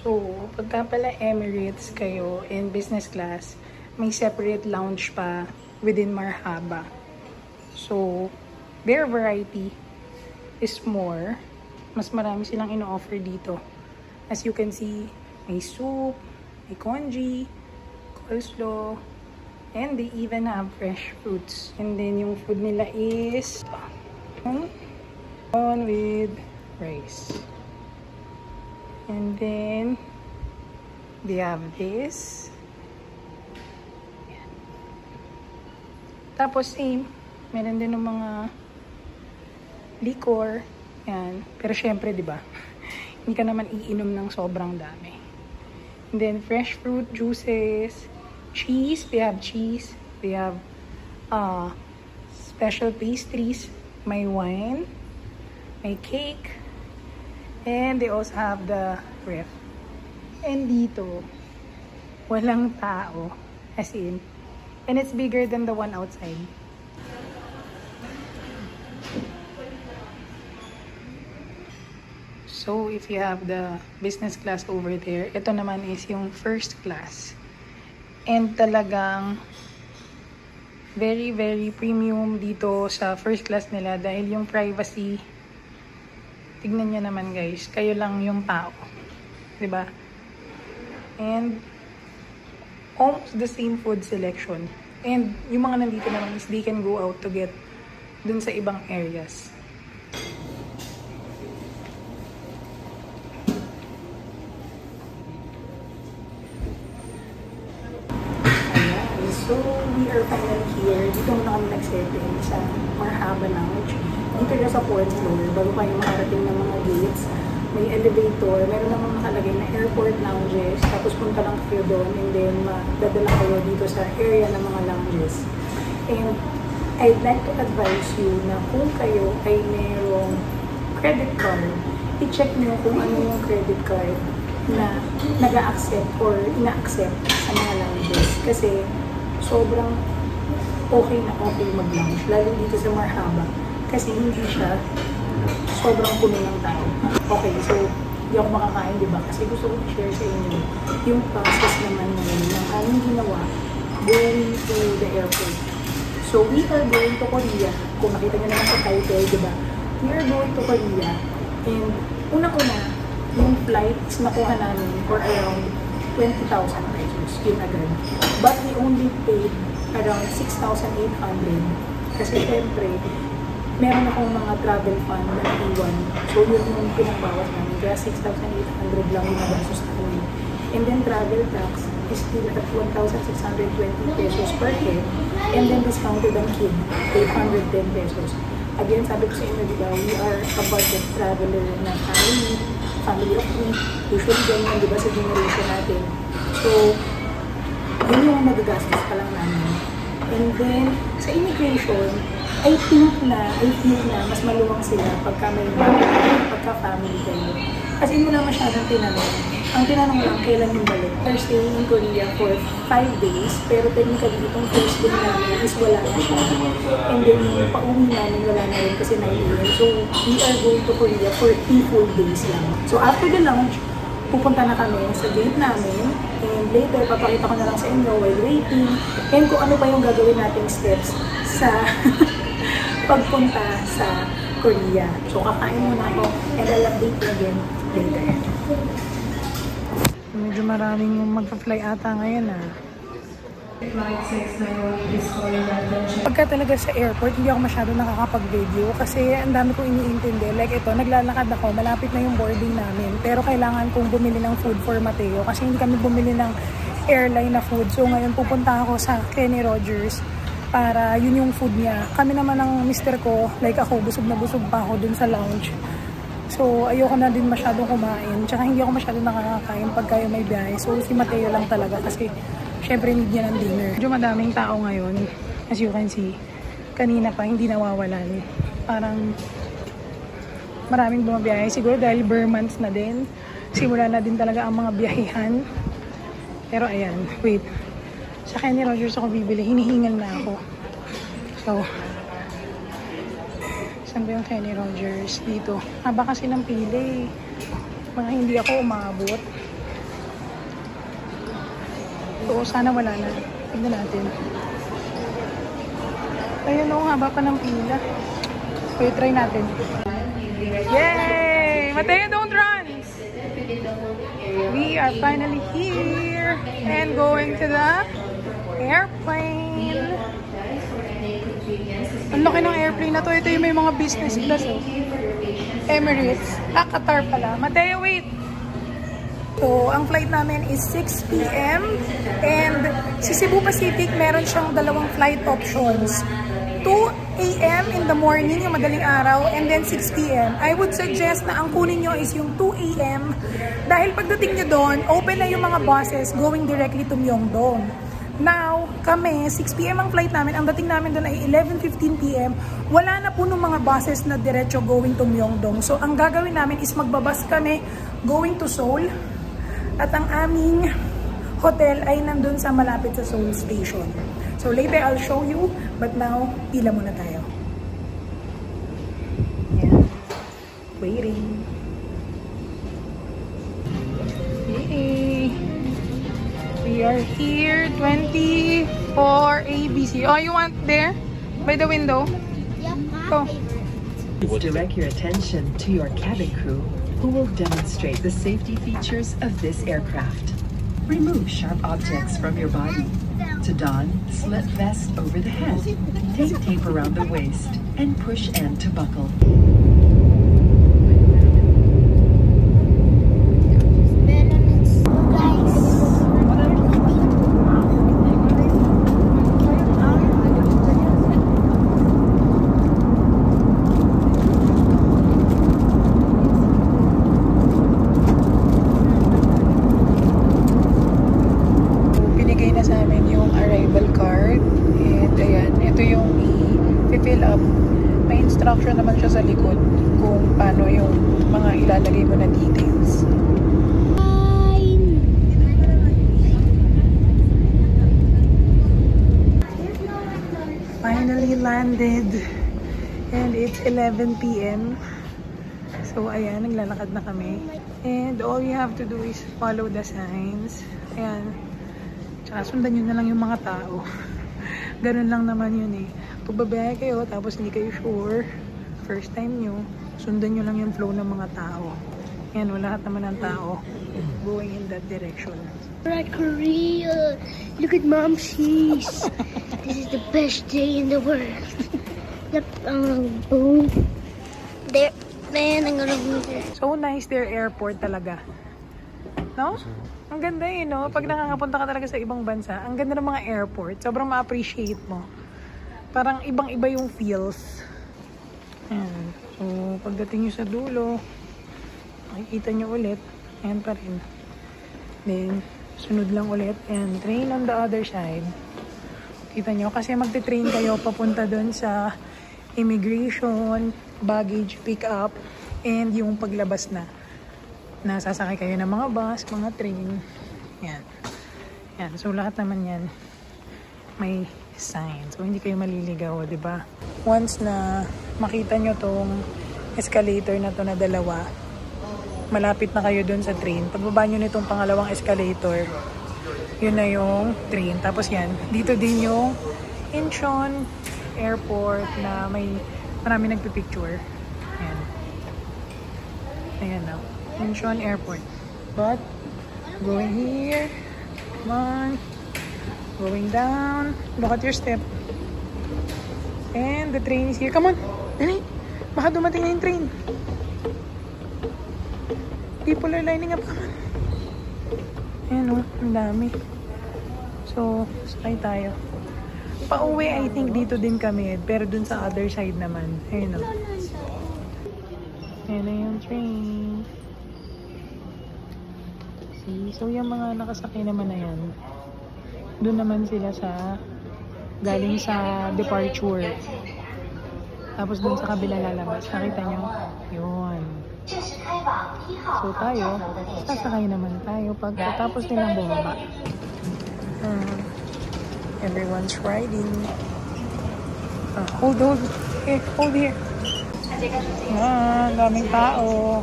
So, pagka pala Emirates kayo in business class, may separate lounge pa within Marhaba. So, their variety is more. Mas marami silang ino-offer dito. As you can see, may soup, may congee, coleslaw, and they even have fresh fruits. And then yung food nila is on with rice. And then they have this. Ayan. Tapos same, meron din ng mga liquor. Yan. Pero syempre, 'di ba? Hindi ka naman iinom ng sobrang dami. And then fresh fruit juices, cheese, they have cheese, they have special pastries, may wine, may cake, and they also have the ref. And dito, walang tao. As in, and it's bigger than the one outside. So, if you have the business class over there, ito naman is yung first class. And talagang very, very premium dito sa first class nila dahil yung privacy, tignan nyo naman guys, kayo lang yung tao. Diba? And almost the same food selection. And yung mga nandito naman is they can go out to get dun sa ibang areas. So, we are finally here. Dito muna kami nag-settle sa Marhaba Lounge. Dito na sa 4th floor, bago kayo makarating ng mga gates. May elevator, meron namang nakalagay na airport lounges. Tapos punta lang kayo doon and then dadala kayo dito sa area ng mga lounges. And I'd like to advise you na kung kayo ay mayroong credit card, i-check nyo kung ano yung credit card na nag-a-accept or ina-accept sa mga lounges. Kasi sobrang okay na okay mag-lounge, lalo dito sa Marhaba. Kasi hindi siya sobrang puno ng tao. Okay, so hindi ako makakain, diba? Kasi gusto ko i-share sa inyo yung process naman ngayon ng aming ginawa going to the airport. So we are going to Korea. Kung nakita nyo naman sa title, diba? We are going to Korea. And unang-una, yung flights nakuha namin for around 20,000 pesos, yun agad. But we only paid around 6,800 kasi syempre, meron akong mga travel fund na iwan. So yun yung pinagbawas namin. Kaya 6,800 lang yung nagastos namin. And then travel tax is still at 1,620 pesos per head. And then discounted ang kid, 810 pesos. Again, sabi ko sa inyo, diba, we are a budget traveler na family of three. Usually ganyan, diba, sa generation natin. So, yun yung nagagastos pa lang namin. And then, sa immigration, I think na mas maluwang sila pagka may pagka-family kayo. Kasi hindi mo na masyadong tinanong. Ang tinanong lang, kailan yung balik? We're staying in Korea for 5 days, pero technically itong first day namin is wala na siya. And then yung pauwi namin, wala na rin kasi 9 years. So, we are going to Korea for 3 full days lang. So, after the launch, pupunta na kami sa gate namin. And later, papakita ko na lang sa inyo while waiting. And kung ano pa yung gagawin nating steps sa pagpunta sa Korea. So, kakain muna ako and I'll update you again later. Medyo maraming magpa-fly ata ngayon Pagka talaga sa airport, hindi ako masyado nakakapag-video kasi ang dami kong iniintindi. Like ito, naglalakad ako, malapit na yung boarding namin. Pero kailangan kong bumili ng food for Mateo kasi hindi kami bumili ng airline na food. So ngayon pupunta ako sa Kenny Rogers para yun yung food niya. Kami naman ng mister ko, like ako, busog na busog pa ako dun sa lounge. So, ayoko na din masyadong kumain. Tsaka hindi ako masyadong nakakakain pagka may biyahe. So, si Mateo lang talaga kasi syempre need niya ng dinner. Medyo madaming tao ngayon. As you can see, kanina pa hindi nawawalan. Parang maraming bumabiyahe. Siguro dahil bare months na din. Simula na din talaga ang mga biyahihan. Pero ayan, wait. Sa Kenny Rogers ako bibili. Hinihingal na ako. So, saan ba yung Kenny Rogers? Dito. Haba kasi ng pili. Mga hindi ako umabot. So, sana wala na. Tignan natin. Ayun o, haba pa ng pila. Wait, try natin. Yay! Mateo, don't run! We are finally here and going to the airplane. Ang laki ng airplane na to. Ito yung may mga business class. Oh. Emirates. Qatar pala. Mateo, wait! So, ang flight namin is 6 p.m. And si Cebu Pacific, meron siyang dalawang flight options. 2 a.m. in the morning, yung madaling araw, and then 6 p.m. I would suggest na ang kunin nyo is yung 2 a.m. Dahil pagdating nyo doon, open na yung mga buses going directly to Myeongdong. Now, kami, 6 p.m. ang flight namin. Ang dating namin doon ay 11:15 p.m. Wala na po nung mga buses na diretso going to Myeongdong. So, ang gagawin namin is magbabas kami going to Seoul. At ang aming hotel ay nandun sa malapit sa Seoul Station. So later I'll show you, but now pila muna tayo. Yeah. Waiting. Yay! We are here, 24 ABC. Oh, you want there? By the window? Yep. Go. Direct your attention to your cabin crew, who will demonstrate the safety features of this aircraft. Remove sharp objects from your body. To don, slip vest over the head. Take tape around the waist and push end to buckle. Instruction naman siya sa likod kung paano yung mga ilalagay mo na details. Finally landed and it's 11 p.m. So ayan, naglalakad na kami. And all you have to do is follow the signs. Ayan. Tsaka sundan nyo na lang yung mga tao. Ganun lang naman yun eh. Pag babae kayo, tapos hindi kayo sure, first time nyo, sundan nyo lang yung flow ng mga tao. Yan, lahat naman ng tao going in that direction. We're at Korea. Look at Mom's cheese. This is the best day in the world. Yep, boom. There, man, I'm gonna move there. So nice their airport talaga. No? Ang ganda eh, no? Pag nakakapunta ka talaga sa ibang bansa, ang ganda ng mga airport. Sobrang ma-appreciate mo. Parang ibang-iba yung feels. Ayan. So, pagdating nyo sa dulo, makikita nyo ulit. Ayan pa rin. Then, sunod lang ulit. And train on the other side. Kita nyo, kasi magte-train kayo papunta dun sa immigration, baggage pick-up, and yung paglabas na. Nasasakay kayo ng mga bus, mga train. Yan. Yan. So, lahat naman yan may sign. So, hindi kayo maliligaw, di ba? Once na makita nyo tong escalator na to na dalawa, malapit na kayo dun sa train. Pagbaba nyo nitong pangalawang escalator, yun na yung train. Tapos yan, dito din yung Incheon Airport na may marami nagpipicture. Ayan. Ayan na. Incheon Airport. But, going here. Come on. Going down. Look at your step. And the train is here. Come on. Dali. Baka dumating na yung train. People are lining up. Come on. Ayan o. Ang dami. So, sakay tayo. Pa-uwi, I think dito din kami. Pero dun sa other side naman. Ayan o. Ayan na yung train. See? So, yung mga nakasakay naman na yan, doon naman sila sa galing sa departure. Tapos doon sa kabila lalabas. Nakita nyo? Yun. So, tayo, sasakay naman tayo pagkatapos nilang bumaba. Everyone's riding. Hold. Okay, hold here. Daming tao.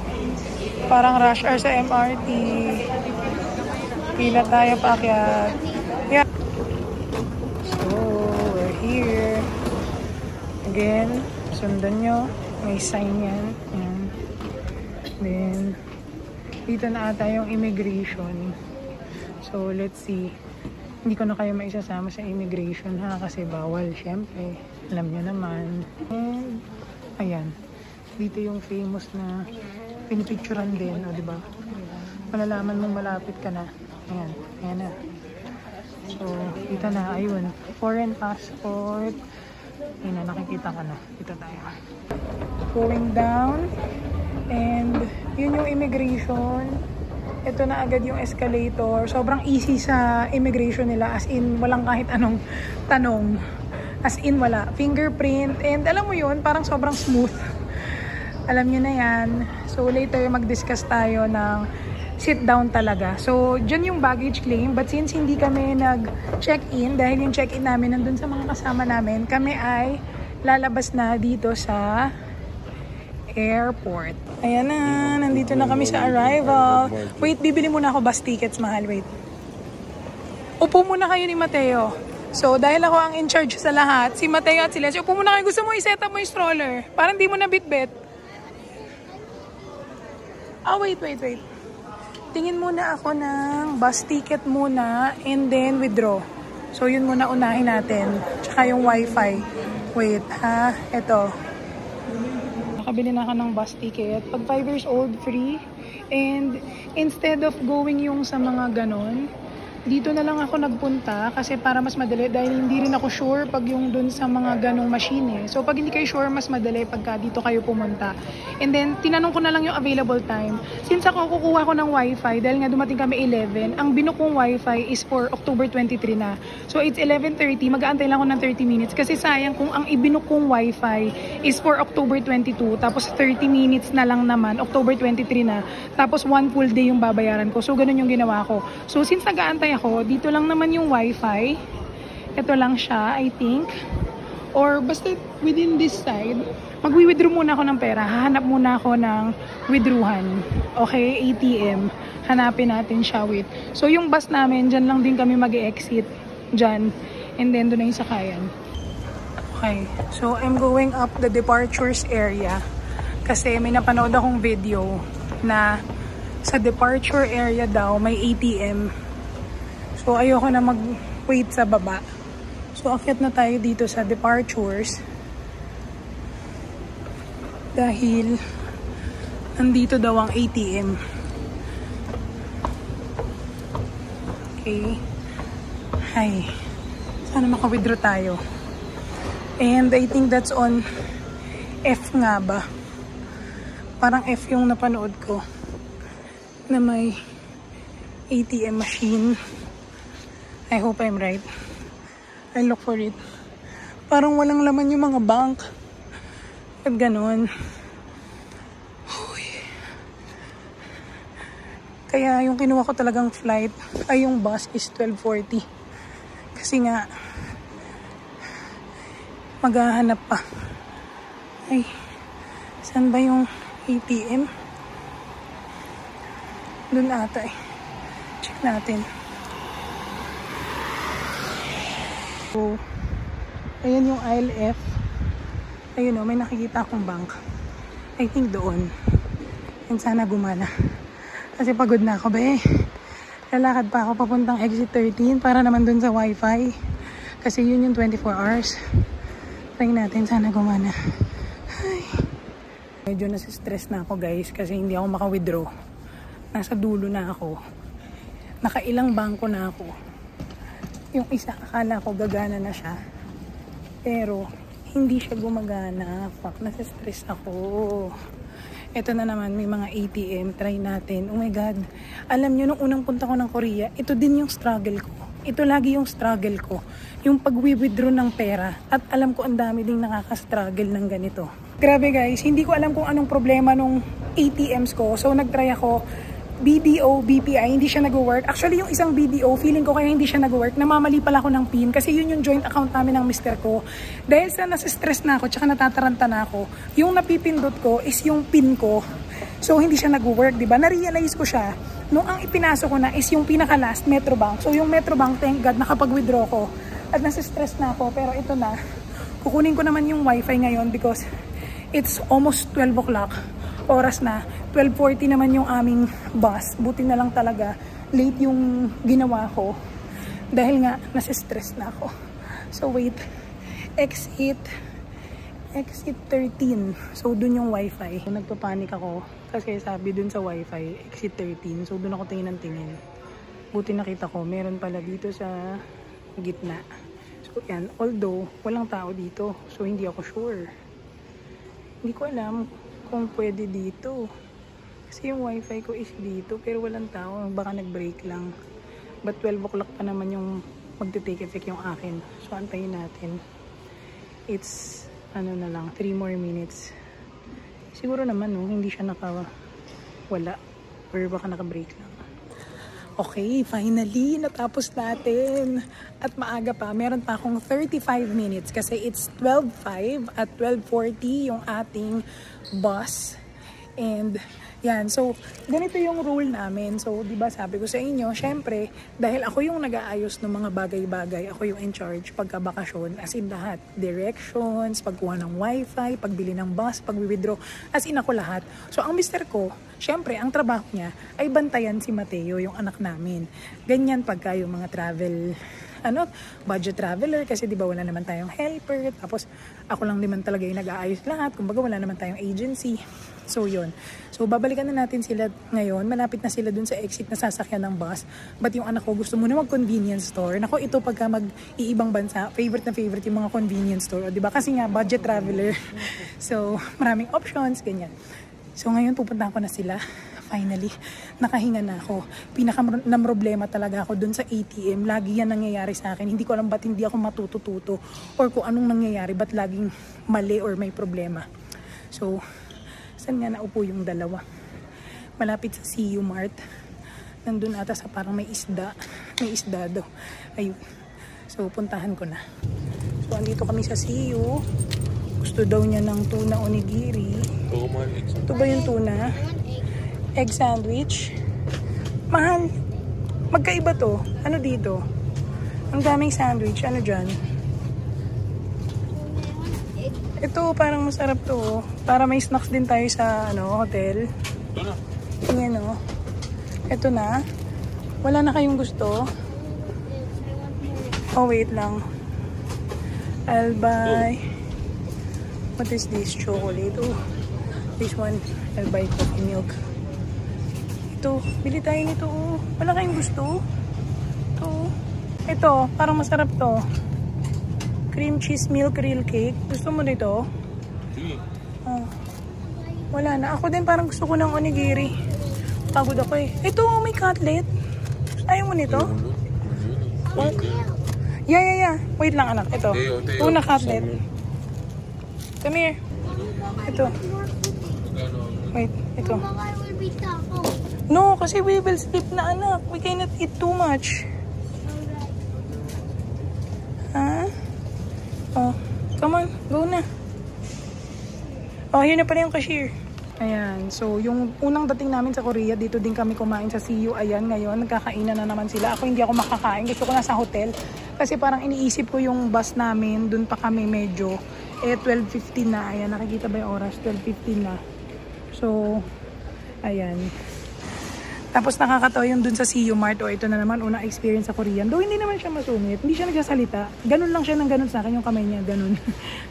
Parang rush hour sa MRT. Pila tayo paakyat. Yeah. So, we're here. Again, sundan nyo. May sign yan. Ayan. Then, dito na ata yung immigration. So, let's see. Hindi ko na kayo maisasama sa immigration ha, kasi bawal, syempre. Alam nyo naman. And, ayan. Dito yung famous na pinipicturan din, o diba? Malalaman mong malapit ka na. Ayan, ayan na. So, dito na, ayun. Foreign passport. Ayan na, nakikita ka na. Dito tayo. Going down. And, yun yung immigration. Ito na agad yung escalator. Sobrang easy sa immigration nila. As in, walang kahit anong tanong. As in, wala. Fingerprint. And alam mo yun, parang sobrang smooth. Alam nyo na yan. So, later mag-discuss tayo ng sit down talaga. So, dyan yung baggage claim. But since hindi kami nag-check-in, dahil yung check-in namin nandun sa mga kasama namin, kami ay lalabas na dito sa airport. Ayan na, nandito na kami sa arrival. Wait, bibili muna ako bus tickets, mahal. Wait. Upo muna kayo ni Mateo. So, dahil ako ang in charge sa lahat, si Mateo at si Leslie, upo muna kayo. Gusto mo i-set up mo yung stroller? Parang di mo na bit-bit. Wait. Tingin muna ako ng bus ticket muna and then withdraw. So, yun muna unahin natin. Tsaka yung wifi. Wait, ha? Ito. Nakabili na ako ng bus ticket. Pag 5 years old, free. And instead of going yung sa mga ganon, dito na lang ako nagpunta kasi para mas madali dahil hindi rin ako sure pag yung dun sa mga ganong machine eh. So pag hindi kayo sure, mas madali pagka dito kayo pumunta. And then, tinanong ko na lang yung available time. Since ako kukuha ko ng wifi, dahil nga dumating kami 11, ang binook kong wifi is for October 23 na. So it's 11:30, mag-aantay lang ako ng 30 minutes kasi sayang kung ang ibinook kong wifi is for October 22, tapos 30 minutes na lang naman, October 23 na, tapos 1 full day yung babayaran ko. So ganun yung ginawa ko. So since nag-aantay ako, dito lang naman yung wifi. Ito lang siya, I think. Or basta within this side, magwi-withdraw muna ako ng pera. Hahanap muna ako ng withdrawhan. Okay, ATM. Hanapin natin siya, wait. So yung bus namin, dyan lang din kami mag-exit. Dyan. And then doon na yung sakayan. Okay, so I'm going up the departures area. Kasi may napanood akong video na sa departure area daw may ATM. So, ayoko na mag-wait sa baba. So, akyat na tayo dito sa departures. Dahil, nandito daw ang ATM. Okay. Hi. Sana maka-withdraw tayo. And I think that's on F nga ba? Parang F yung napanood ko. Na may ATM machine. I hope I'm right. I look for it. Parang walang laman yung mga bank. At ganun. Uy. Kaya yung kinuha ko talagang flight, ay yung bus is 12:40. Kasi nga, maghahanap pa. Ay, saan ba yung ATM? Doon ata eh. Check natin. So, ayan yung aisle F. Ayun o, may nakikita akong bank. I think doon. And sana gumana. Kasi pagod na ako ba eh. Lalakad pa ako papuntang exit 13 para naman doon sa wifi. Kasi yun yung 24 hours. Try natin, sana gumana. Ay. Medyo nasa-stress na ako guys kasi hindi ako maka-withdraw. Nasa dulo na ako. Nakailang bangko na ako. Yung isa, akala ko gagana na siya. Pero, hindi siya gumagana. Fuck, nasa-stress ako. Ito na naman, may mga ATM. Try natin. Oh my God. Alam nyo, nung unang punta ko ng Korea, ito din yung struggle ko. Ito lagi yung struggle ko. Yung pag-withdraw ng pera. At alam ko ang dami ding nakaka-struggle ng ganito. Grabe guys, hindi ko alam kung anong problema nung ATMs ko. So nagtry ako. BDO, BPI, hindi siya nag-work. Actually, yung isang BDO, feeling ko kaya hindi siya nag-work. Namamali pala ako ng PIN kasi yun yung joint account namin ng mister ko. Dahil sa nasa-stress na ako, tsaka natataranta na ako, yung napipindot ko is yung PIN ko. So, hindi siya nag-work, diba? Na-realize ko siya. Nung ang ipinasok ko na is yung pinaka-last, Metrobank. So, yung Metrobank, thank God, nakapag-withdraw ko. At nasa-stress na ako, pero ito na. Kukunin ko naman yung wifi ngayon because it's almost 12 o'clock. Oras na, 12:40 naman yung aming bus. Buti na lang talaga, late yung ginawa ko. Dahil nga, nasa-stress na ako. So wait, exit 13. So dun yung wifi. Nagpapanik ako kasi sabi dun sa wifi, exit 13. So dun ako tingin ng tingin. Buti nakita ko, meron pala dito sa gitna. So yan, although walang tao dito. So hindi ako sure. Hindi ko alam kung pwede dito. Kasi yung wifi ko is dito pero walang tao. Baka nag-break lang. But 12 o'clock pa naman yung magte-take effect yung akin. So antayin natin. It's ano na lang, 3 more minutes. Siguro naman no, hindi siya wala. Or baka naka-break lang. Okay, finally, natapos natin. At maaga pa, meron pa akong 35 minutes kasi it's 12:05 at 12:40 yung ating bus. And yan, so ganito yung rule namin. So, di ba sabi ko sa inyo, syempre, dahil ako yung nag-aayos ng mga bagay-bagay, ako yung in charge pagka-bakasyon, as in lahat. Directions, pagkuha ng wifi, pagbili ng bus, pag-withdraw, as in ako lahat. So, ang mister ko, syempre, ang trabaho niya ay bantayan si Mateo, yung anak namin. Ganyan pagka yung mga travel, budget traveler, kasi di ba wala naman tayong helper, tapos ako lang naman talaga yung nag-aayos lahat, kumbaga wala naman tayong agency. So yun. So babalikan na natin sila ngayon. Malapit na sila dun sa exit na sasakyan ng bus. But yung anak ko gusto muna mag-convenience store. Nako, ito pagka mag-iibang bansa, favorite na favorite yung mga convenience store. O, diba? Kasi nga, budget traveler. So, maraming options, ganyan. So ngayon, pupuntahan ko na sila. Finally, nakahinga na ako. Problema talaga ako dun sa ATM. Lagi yan nangyayari sa akin. Hindi ko alam ba't hindi ako matututo or kung anong nangyayari, ba't laging mali or may problema. So, saan nga naupo yung dalawa? Malapit sa CU Mart. Nandun ata sa parang may isda. May isda daw. Ayun. So, puntahan ko na. So, andito kami sa CU. Gusto daw niya ng tuna onigiri. Ito ba yung tuna? Egg sandwich. Mahal. Magkaiba to. Ano dito? Ang daming sandwich. Ano dyan? Ito, parang masarap to. Para may snacks din tayo sa hotel. Tingnan o. Ito na. Wala na kayong gusto? Oh, wait lang. I'll buy... What is this? Chocolate. Oh, this one. I'll buy coffee milk. Ito. Bili tayo nito. Oh. Wala kayong gusto? Ito. Parang masarap to. Cream cheese milk real cake. Gusto mo nito? Oh. Wala na. Ako din parang gusto ko ng onigiri. Pagod ako eh. Ito, may cutlet. Ayaw mo nito? Oh. Yeah. Wait lang anak. Ito. Tuna cutlet. Come here. Ito. Wait. Ito. No, kasi we will sleep na anak. We cannot eat too much. Ha? Oh, come on, go na. Oh, yun na pala yung cashier. Ayan, so yung unang dating namin sa Korea, dito din kami kumain sa CU. Ayan, ngayon, nagkakainan na naman sila. Ako hindi ako makakain, gusto ko na sa hotel. Kasi parang iniisip ko yung bus namin, dun pa kami medyo, 12:15 na. Ayan, nakikita ba yung oras? 12:15 na. So, ayan. Tapos nakakatawa yung dun sa CU Mart. O ito na naman, unang experience sa Korean. Though hindi naman siya masungit. Hindi siya nagsasalita. Ganun lang siya ng ganun sa akin. Yung kamay niya, ganun.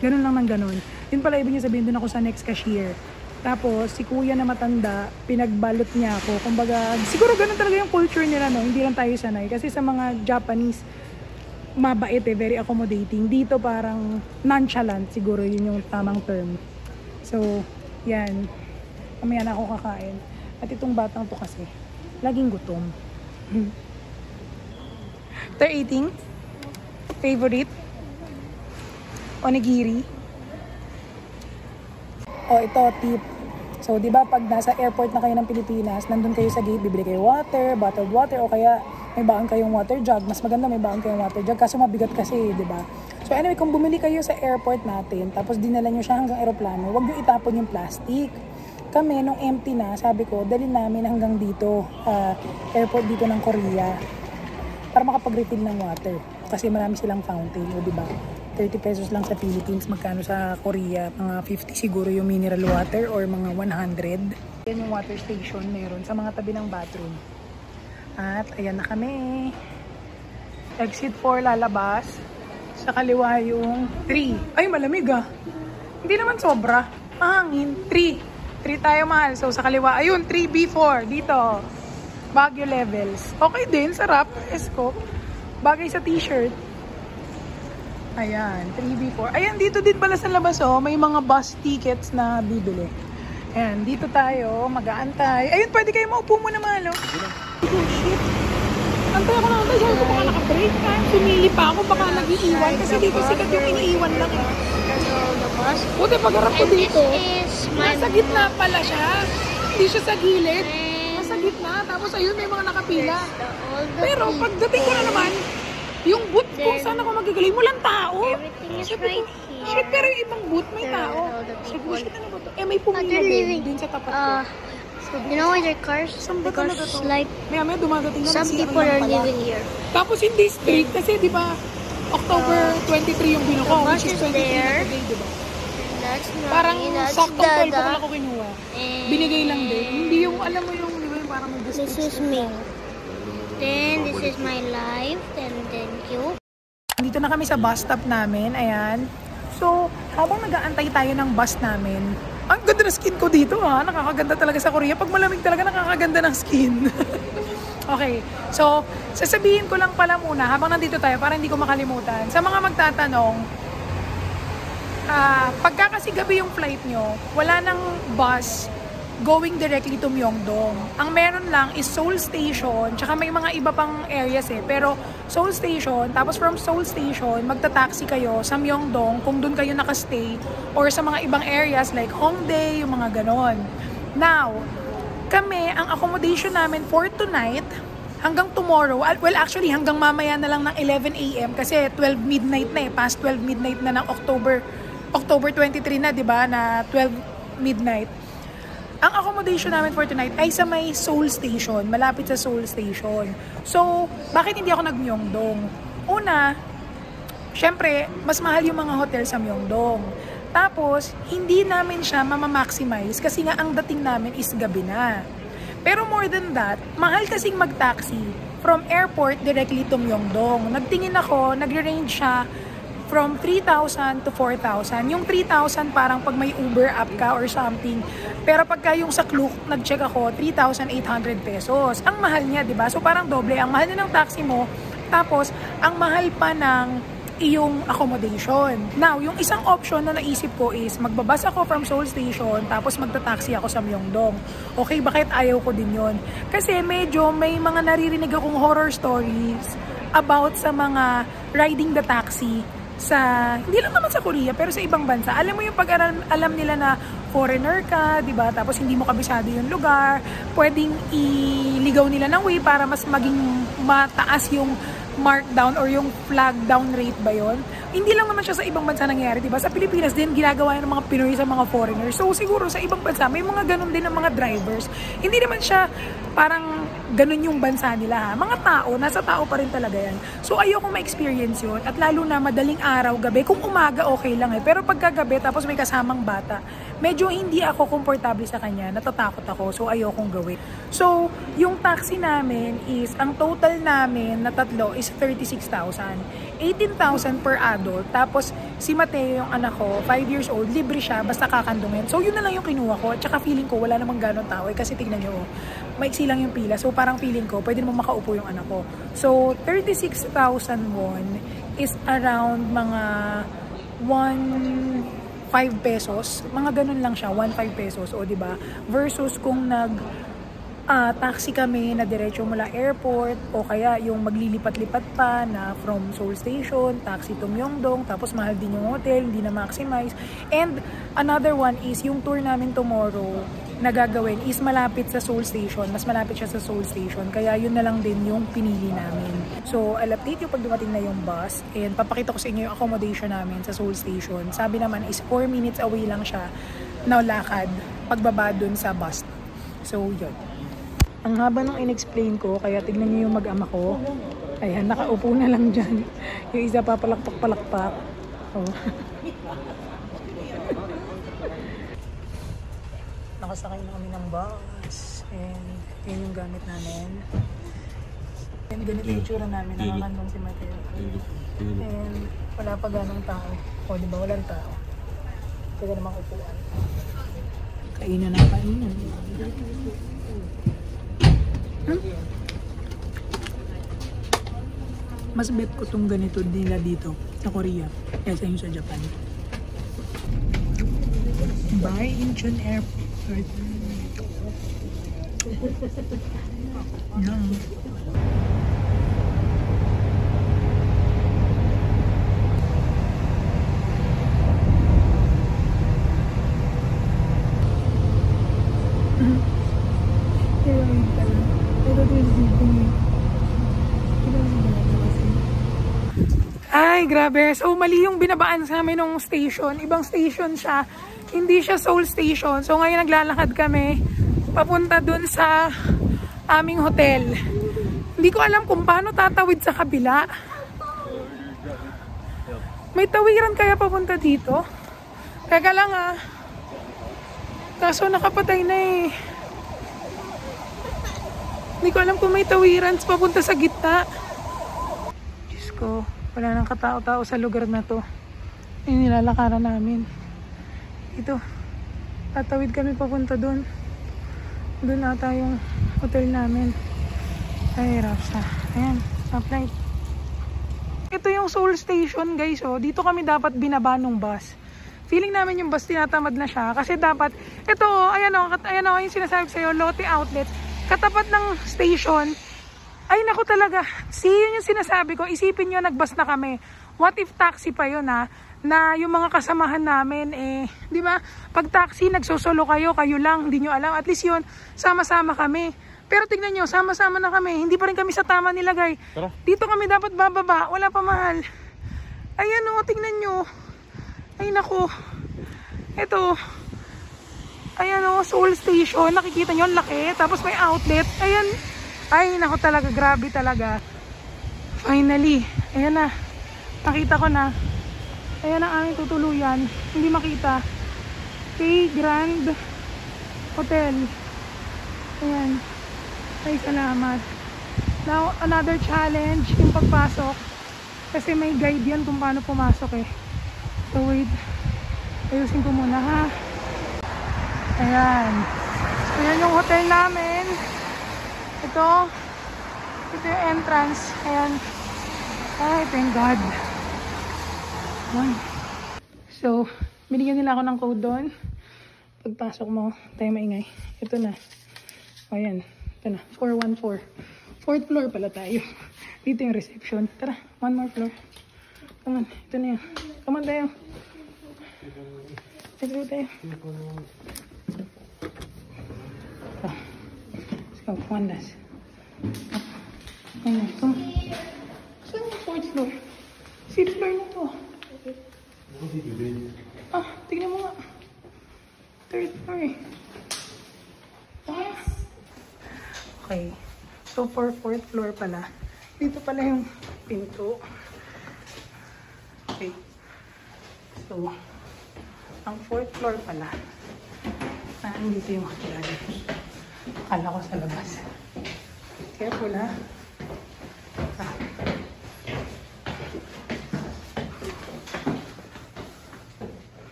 Ganun lang ng ganun. Yun pala ibig niya sabihin, dun ako sa next cashier. Tapos si kuya na matanda, pinagbalot niya ako. Kumbaga, siguro ganun talaga yung culture nila, no? Hindi lang tayo sanay. Kasi sa mga Japanese, mabait very accommodating. Dito parang nonchalant, siguro yun yung tamang term. So, yan. Mamaya na ako kakain. At itong batang to kasi, laging gutom. They're eating. Favorite? Onigiri. Ito, tip. So, di ba pag nasa airport na kayo ng Pilipinas, nandun kayo sa gate, bibili kayo water, bottled water, o kaya may baon kayong water jug. Mas maganda may baon kayong water jug, kaso mabigat kasi, di ba? So, anyway, kung bumili kayo sa airport natin, tapos dinala nyo siya hanggang aeroplano, huwag nyo itapon yung plastic. Kami, nung empty na, sabi ko, dalhin namin hanggang dito, airport dito ng Korea, para makapag-refill ng water. Kasi marami silang fountain, o di ba? 30 pesos lang sa Philippines, magkano sa Korea? Mga 50 siguro yung mineral water or mga 100. Yan yung water station meron sa mga tabi ng bathroom. At ayan na kami. Exit 4 lalabas. Sa kaliwa yung 3. Ay, malamig ah. Hindi naman sobra. Mahangin. 3 tayo, mahal. So sa kaliwa, ayun, 3B4 dito. Baguio levels. Okay din, sarap. Esko. Bagay sa t-shirt. Ayan, 3B4. Ayan, dito din pala sa labas, oh. May mga bus tickets na bibili. Ayan, dito tayo, mag-aantay. Ayun, pwede kayo maupo muna, mahal, oh. Oh, shit. Antay ako na, antay. Sabi ko baka naka-break time. Sumili pa ako, baka nag-iiwan. Kasi dito sikat yung iniiwan lang, eh. Buti pag-harap ko dito. Nasa gitna pala siya. Hindi siya sa gilid. Nasa gitna. Tapos ayun, may mga nakapila. Pero pagdating ko na naman, yung boot kung saan ako magagaling, walang tao. Sabi ko, shit, pero yung ibang boot may tao. Sabi ko, shit, ano ba to? Eh, may pumila din sa tapat ko. You know why their cars? Because like may dumadating na some people are living here. Tapos hindi straight kasi di ba October 23 yung bill ko, which is 23 there. today, di ba? That's not Parang that's saktong 12 Dada. ako kinuha. Binigay lang din. Hindi yung, alam mo yung, di ba yung parang may This is me. Then this is my life. And then you. Dito na kami sa bus stop namin. Ayan. So, habang nag-aantay tayo ng bus namin, ang ganda ng skin ko dito ha. Nakakaganda talaga sa Korea. Pag malamig talaga, nakakaganda ng skin. Okay. So, sasabihin ko lang pala muna habang nandito tayo para hindi ko makalimutan. Sa mga magtatanong, pagka kasi gabi yung flight nyo, wala nang bus going directly to Myeongdong. Ang meron lang is Seoul Station, tsaka may mga iba pang areas eh. Pero Seoul Station, tapos from Seoul Station, magta-taxi kayo sa Myeongdong kung doon kayo nakastay or sa mga ibang areas like Hongdae, yung mga ganon. Now, kami, ang accommodation namin for tonight, hanggang tomorrow, well actually hanggang mamaya na lang ng 11 AM kasi 12 midnight na eh, past 12 midnight na ng October 23 na, di ba, na 12 midnight. Ang accommodation namin for tonight ay sa may Seoul Station, malapit sa Seoul Station. So, bakit hindi ako nag-Myeongdong? Una, syempre, mas mahal yung mga hotel sa Myeongdong. Tapos, hindi namin siya mamamaximize kasi nga ang dating namin is gabi na. Pero more than that, mahal kasing mag-taxi from airport directly to Myeongdong. Nagtingin ako, nagre-range siya from 3,000 to 4,000. Yung 3,000 parang pag may Uber app ka or something. Pero pagka yung sa Klook, nag-check ako, 3,800 pesos. Ang mahal niya, di ba? So parang doble. Ang mahal niya ng taxi mo, tapos ang mahal pa ng iyong accommodation. Now, yung isang option na naisip ko is magbabas ako from Seoul Station, tapos magta-taxi ako sa Myeongdong. Okay, bakit ayaw ko din yon? Kasi medyo may mga naririnig akong horror stories about sa mga riding the taxi sa, hindi lang naman sa Korea, pero sa ibang bansa. Alam mo yung pag alam nila na foreigner ka, di ba? Tapos hindi mo kabisado yung lugar, pwedeng iligaw nila ng way para mas maging mataas yung markdown or yung flag down rate ba yon? Hindi lang naman siya sa ibang bansa nangyayari, di ba? Sa Pilipinas din, ginagawa yan ng mga Pinoy sa mga foreigners. So siguro sa ibang bansa, may mga ganun din ng mga drivers. Hindi naman siya parang ganun yung bansa nila ha. Mga tao, nasa tao pa rin talaga yan. So ayoko ma-experience yun. At lalo na madaling araw, gabi. Kung umaga, okay lang eh. Pero pagkagabi, tapos may kasamang bata, medyo hindi ako komportable sa kanya. Natatakot ako. So ayokong gawin. So, yung taxi namin is, ang total namin na tatlo is 36,000. 18,000 per adult. Tapos, si Mateo, yung anak ko, 5 years old, libre siya, basta kakandungin. So, yun na lang yung kinuha ko. At saka feeling ko, wala namang ganon tao. Eh, kasi tignan nyo, maiksi lang yung pila. So, parang feeling ko, pwede naman makaupo yung anak ko. So, 36,000 won is around mga 150 5 pesos. Mga ganun lang siya, 1.5 pesos. O diba? Versus kung taxi kami na diretso mula airport o kaya yung maglilipat-lipat pa na from Seoul Station, taxi to Myeongdong, tapos mahal din yung hotel, hindi na maximize. And another one is yung tour namin tomorrow na gagawin is malapit sa Seoul Station. Mas malapit siya sa Seoul Station. Kaya yun na lang din yung pinili namin. So, I'll update you pag dumating na yung bus. And papakita ko sa inyo yung accommodation namin sa Seoul Station. Sabi naman is 4 minutes away lang siya na lakad pagbaba dun sa bus. So, yun. Ang haba nung in-explain ko, kaya tignan niyo yung mag-ama ko. Ayan, nakaupo na lang dyan. Yung isa pa palakpak-palakpak. Oh. Nakasakay na kami ng bus. And yun yung gamit namin. And ganito yung tsura namin. Nakakandong si Mateo. And wala pa ganong tao. O, diba? Walang tao. Kaya naman upuan. Kainan na kainan. Mas bet ko tong ganito nila dito sa Korea kaysa yung sa Japan. Bye Incheon Airport. Yum. Ay, grabe. So, mali yung binabaan sa amin ng station. Ibang station siya. Hindi siya Seoul Station. So, ngayon naglalakad kami papunta dun sa aming hotel. Hindi ko alam kung paano tatawid sa kabila. May tawiran kaya papunta dito? Teka lang ah. Kaso nakapatay na eh. Hindi ko alam kung may tawiran papunta sa gitna. Diyos ko. Wala nang katao-tao sa lugar na to. Yung nilalakaran namin. Ito. Tatawid kami papunta doon. Doon ata yung hotel namin. Ay, Rapsa. Ayan. Apply. Ito yung Seoul Station, guys. Oh. Dito kami dapat binaba nung bus. Feeling namin yung bus tinatamad na siya. Kasi dapat, ito, ayan o, yung sinasabi ko sa'yo, Lotte Outlet. Katapat ng station. Ay, naku talaga. See, yun yung sinasabi ko. Isipin nyo, nagbus na kami. What if taxi pa yun, ha? Na yung mga kasamahan namin, di ba? Pag taxi, nagsosolo kayo, kayo lang, hindi nyo alam. At least yun, sama-sama kami. Pero tignan nyo, sama-sama na kami. Hindi pa rin kami sa tama nilagay. Dito kami dapat bababa. Wala pa mahal. Ayan o, tignan nyo. Ay, naku. Ito. Ayan o, Seoul Station. Nakikita nyo, ang laki. Tapos may outlet. Ayan. Ay, naku talaga, grabe talaga. Finally, ayan na. Nakita ko na. Ayan ang aming tutuluyan. Hindi makita. K Grand Hotel. Ayan. Ay, salamat. Now, another challenge, yung pagpasok. Kasi may guide yan kung paano pumasok eh. So, wait. Ayusin ko muna ha. Ayan. So, yan yung hotel namin. Ito yung entrance. Ayan. Ay, thank God. Ayan. So, binigyan nila ako ng code doon. Pagpasok mo, tayo maingay. Ito na. Ayan. Ito na. 414. 4th floor pala tayo. Dito yung reception. Tara, one more floor. Come on. Ito na yun. Come on tayo. Let's go tayo. Oh, one last. Ayan, come. Saan yung 4th floor? 6th floor na to. Ah, tignan mo nga. 3rd floor eh. Ah. Okay. So, for 4th floor pala. Dito pala yung pinto. Okay. So, ang 4th floor pala. Nandito yung hotel. Akala ko sa labas. Careful ha. Ah.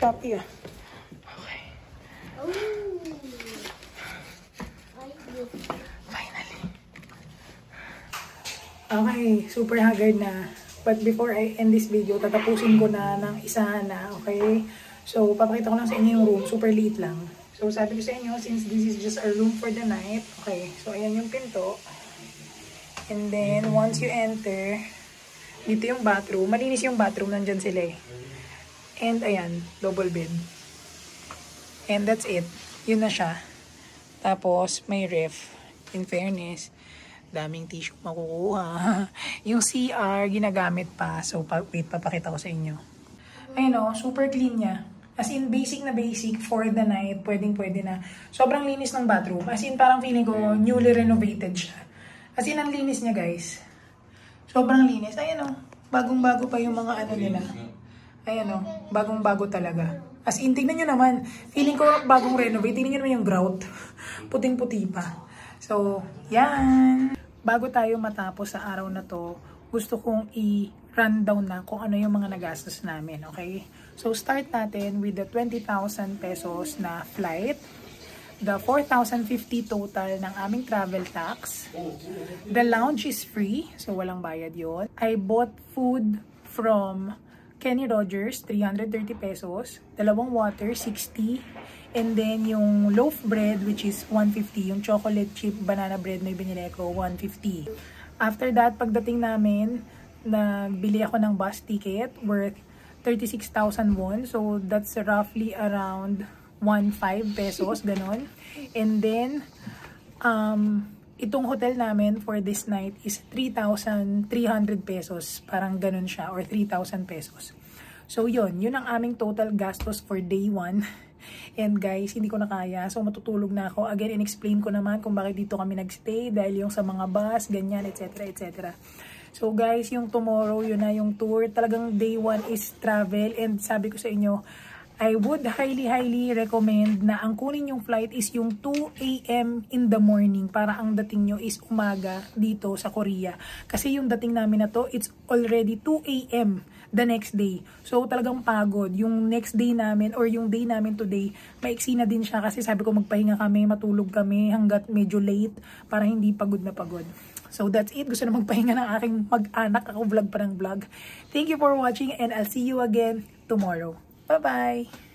choppy ah. Okay. Finally. Okay, super haggard na. But before I end this video, tatapusin ko na ng isa na, okay? So, papakita ko lang sa inyo yung room. Super liit lang. So, sabi ko sa inyo, since this is just a room for the night, okay, so ayan yung pinto. And then, once you enter, dito yung bathroom. Malinis yung bathroom, nandyan sila eh. And ayan, double bed. And that's it. Yun na siya. Tapos, may ref. In fairness, daming tissue makukuha. Yung CR, ginagamit pa. So, wait, papakita ko sa inyo. Ayun o, super clean niya. As in, basic na basic for the night. Pwedeng-pwede na. Sobrang linis ng bathroom. As in, parang feeling ko, newly renovated siya. As in, ang linis niya, guys. Sobrang linis. Ayan o, bagong-bago pa yung mga ano nila. Ayan o, bagong-bago talaga. As in, tingnan nyo naman. Feeling ko, bagong renovate. Tingnan nyo naman yung grout. Puting-puti pa. So, yan. Bago tayo matapos sa araw na to, gusto kong i-rundown na kung ano yung mga nagastos namin, okay? So, start natin with the 20,000 pesos na flight, the 4,050 total ng aming travel tax, the lounge is free, so walang bayad yon. I bought food from Kenny Rogers, 330 pesos, dalawang water, 60, and then yung loaf bread, which is 150. Yung chocolate chip banana bread na binili ko, 150. After that, pagdating namin, nagbili ako ng bus ticket worth 36,000 won. So, that's roughly around 1.5 pesos, ganon. And then, itong hotel namin for this night is 3,300 pesos. Parang ganon siya, or 3,000 pesos. So, yun ang aming total gastos for day 1. And guys, hindi ko na kaya. So, matutulog na ako. Again, in-explain ko naman kung bakit dito kami nagstay. Dahil yung sa mga bus, ganyan, etc. etc. So, guys, yung tomorrow, yun na yung tour. Talagang day 1 is travel. And sabi ko sa inyo, I would highly recommend na ang kunin yung flight is yung 2 AM in the morning. Para ang dating nyo is umaga dito sa Korea. Kasi yung dating namin na to, it's already 2 AM. The next day. So, talagang pagod. Yung next day namin or yung day namin today, maiksi na din siya kasi sabi ko magpahinga kami, matulog kami hanggat medyo late para hindi pagod na pagod. So, that's it. Gusto na magpahinga ng aking mag-anak. Ako vlog pa ng vlog. Thank you for watching and I'll see you again tomorrow. Bye-bye!